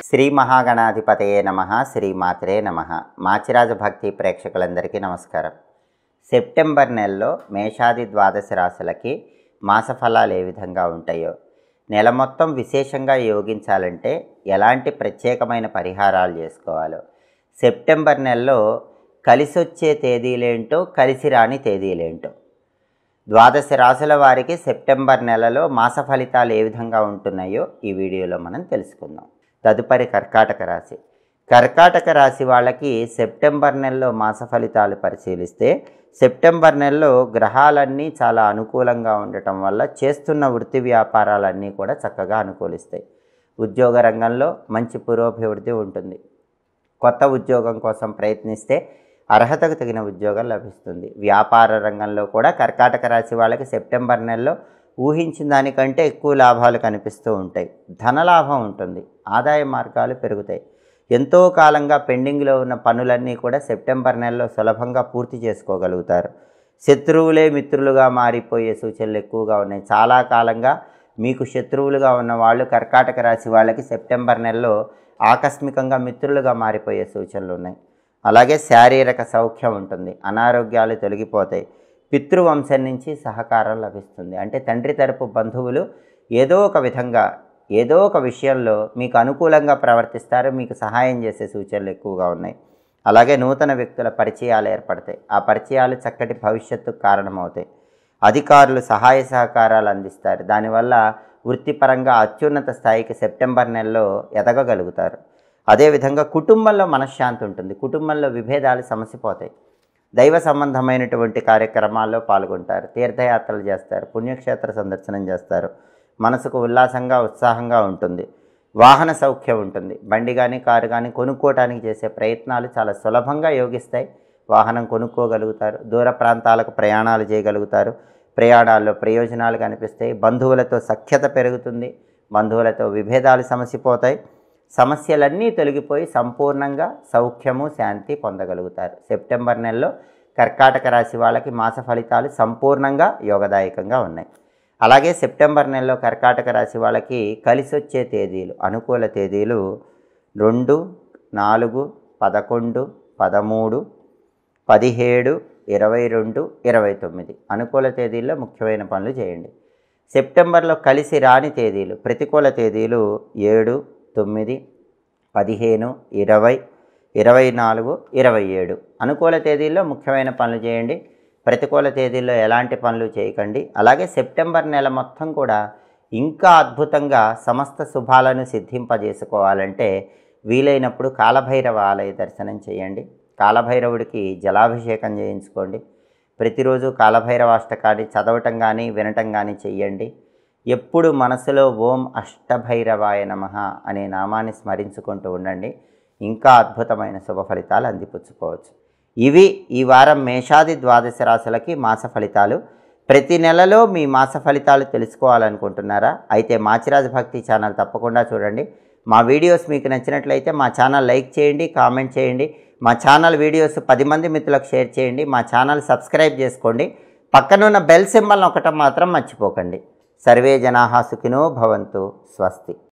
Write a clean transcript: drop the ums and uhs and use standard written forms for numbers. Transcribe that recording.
శ్రీ మహాగణాధిపతయే నమః. శ్రీమాత్రే నమః. మాచిరాజ భక్తి ప్రేక్షకులందరికీ నమస్కారం. సెప్టెంబర్ నెలలో మేషాది ద్వాదశ రాశులకి మాస ఫలాలు ఏ విధంగా ఉంటాయో, నెల మొత్తం విశేషంగా యోగించాలంటే ఎలాంటి ప్రత్యేకమైన పరిహారాలు చేసుకోవాలో, సెప్టెంబర్ నెలలో కలిసొచ్చే తేదీలేంటో, కలిసి రాని తేదీలేంటో, ద్వాదశ రాశుల వారికి సెప్టెంబర్ నెలలో మాస ఫలితాలు ఏ విధంగా ఉంటున్నాయో ఈ వీడియోలో మనం తెలుసుకుందాం. తదుపరి కర్కాటక రాశి. కర్కాటక రాశి వాళ్ళకి సెప్టెంబర్ నెలలో మాస ఫలితాలు పరిశీలిస్తే, సెప్టెంబర్ నెలలో గ్రహాలన్నీ చాలా అనుకూలంగా ఉండటం వల్ల చేస్తున్న వృత్తి వ్యాపారాలన్నీ కూడా చక్కగా అనుకూలిస్తాయి. ఉద్యోగ రంగంలో మంచి పురోభివృద్ధి ఉంటుంది. కొత్త ఉద్యోగం కోసం ప్రయత్నిస్తే అర్హతకు తగిన ఉద్యోగం లభిస్తుంది. వ్యాపార రంగంలో కూడా కర్కాటక రాశి వాళ్ళకి సెప్టెంబర్ నెలలో ఊహించిన దానికంటే ఎక్కువ లాభాలు కనిపిస్తూ ఉంటాయి. ధనలాభం ఉంటుంది. ఆదాయ మార్గాలు పెరుగుతాయి. ఎంతో కాలంగా పెండింగ్లో ఉన్న పనులన్నీ కూడా సెప్టెంబర్ నెలలో సులభంగా పూర్తి చేసుకోగలుగుతారు. శత్రువులే మిత్రులుగా మారిపోయే సూచనలు ఎక్కువగా ఉన్నాయి. చాలా కాలంగా మీకు శత్రువులుగా ఉన్న వాళ్ళు కర్కాటక రాశి వాళ్ళకి సెప్టెంబర్ నెలలో ఆకస్మికంగా మిత్రులుగా మారిపోయే సూచనలు ఉన్నాయి. అలాగే శారీరక సౌఖ్యం ఉంటుంది. అనారోగ్యాలు తొలగిపోతాయి. పితృవంశం నుంచి సహకారం లభిస్తుంది. అంటే తండ్రి తరపు బంధువులు ఏదో ఒక విధంగా ఏదో ఒక విషయంలో మీకు అనుకూలంగా ప్రవర్తిస్తారు. మీకు సహాయం చేసే సూచనలు ఎక్కువగా ఉన్నాయి. అలాగే నూతన వ్యక్తుల పరిచయాలు ఏర్పడతాయి. ఆ పరిచయాలు చక్కటి భవిష్యత్తుకు కారణమవుతాయి. అధికారులు సహాయ సహకారాలు అందిస్తారు. దానివల్ల వృత్తిపరంగా అత్యున్నత స్థాయికి సెప్టెంబర్ నెలలో ఎదగగలుగుతారు. అదేవిధంగా కుటుంబంలో మనశ్శాంతి ఉంటుంది. కుటుంబంలో విభేదాలు సమసిపోతాయి. దైవ సంబంధమైనటువంటి కార్యక్రమాల్లో పాల్గొంటారు. తీర్థయాత్రలు చేస్తారు. పుణ్యక్షేత్ర సందర్శనం చేస్తారు. మనసుకు ఉల్లాసంగా ఉత్సాహంగా ఉంటుంది. వాహన సౌఖ్యం ఉంటుంది. బండి కానీ కారు కానీ కొనుక్కోవడానికి చేసే ప్రయత్నాలు చాలా సులభంగా యోగిస్తాయి. వాహనం కొనుక్కోగలుగుతారు. దూర ప్రాంతాలకు ప్రయాణాలు చేయగలుగుతారు. ప్రయాణాల్లో ప్రయోజనాలు కనిపిస్తాయి. బంధువులతో సఖ్యత పెరుగుతుంది. బంధువులతో విభేదాలు సమసిపోతాయి. సమస్యలన్నీ తొలగిపోయి సంపూర్ణంగా సౌఖ్యము శాంతి పొందగలుగుతారు. సెప్టెంబర్ నెలలో కర్కాటక రాశి వాళ్ళకి మాస ఫలితాలు సంపూర్ణంగా యోగదాయకంగా ఉన్నాయి. అలాగే సెప్టెంబర్ నెలలో కర్కాటక రాశి వాళ్ళకి కలిసొచ్చే తేదీలు, అనుకూల తేదీలు 2, 4, 11, 13, 17, 22, 29 అనుకూల తేదీల్లో ముఖ్యమైన పనులు చేయండి. సెప్టెంబర్లో కలిసి రాని తేదీలు, ప్రతికూల తేదీలు 7, 9, 15, 20, 24, 27 అనుకూల తేదీల్లో ముఖ్యమైన పనులు చేయండి. ప్రతికూల తేదీల్లో ఎలాంటి పనులు చేయకండి. అలాగే సెప్టెంబర్ నెల మొత్తం కూడా ఇంకా అద్భుతంగా సమస్త శుభాలను సిద్ధింపజేసుకోవాలంటే వీలైనప్పుడు కాలభైరవ ఆలయ దర్శనం చేయండి. కాలభైరవుడికి జలాభిషేకం చేయించుకోండి. ప్రతిరోజు కాలభైరవాష్టకాన్ని చదవటం కానీ వినటం కానీ చెయ్యండి. ఎప్పుడు మనసులో ఓం అష్టభైరవాయ నమః అనే నామాన్ని స్మరించుకుంటూ ఉండండి. ఇంకా అద్భుతమైన శుభ ఫలితాలు అందిపుచ్చుకోవచ్చు. ఇవి ఈ వారం మేషాది ద్వాదశ రాశులకి మాస ఫలితాలు. ప్రతి నెలలో మీ మాస ఫలితాలు తెలుసుకోవాలనుకుంటున్నారా? అయితే మాచిరాజ భక్తి ఛానల్ తప్పకుండా చూడండి. మా వీడియోస్ మీకు నచ్చినట్లయితే మా ఛానల్ లైక్ చేయండి, కామెంట్ చేయండి. మా ఛానల్ వీడియోస్ 10 మంది మిత్రులకు షేర్ చేయండి. మా ఛానల్ సబ్స్క్రైబ్ చేసుకోండి. పక్కనున్న బెల్ సింబల్ నొక్కటం మాత్రం మర్చిపోకండి. సర్వే జనాః సుఖినో భవంతు. స్వస్తి.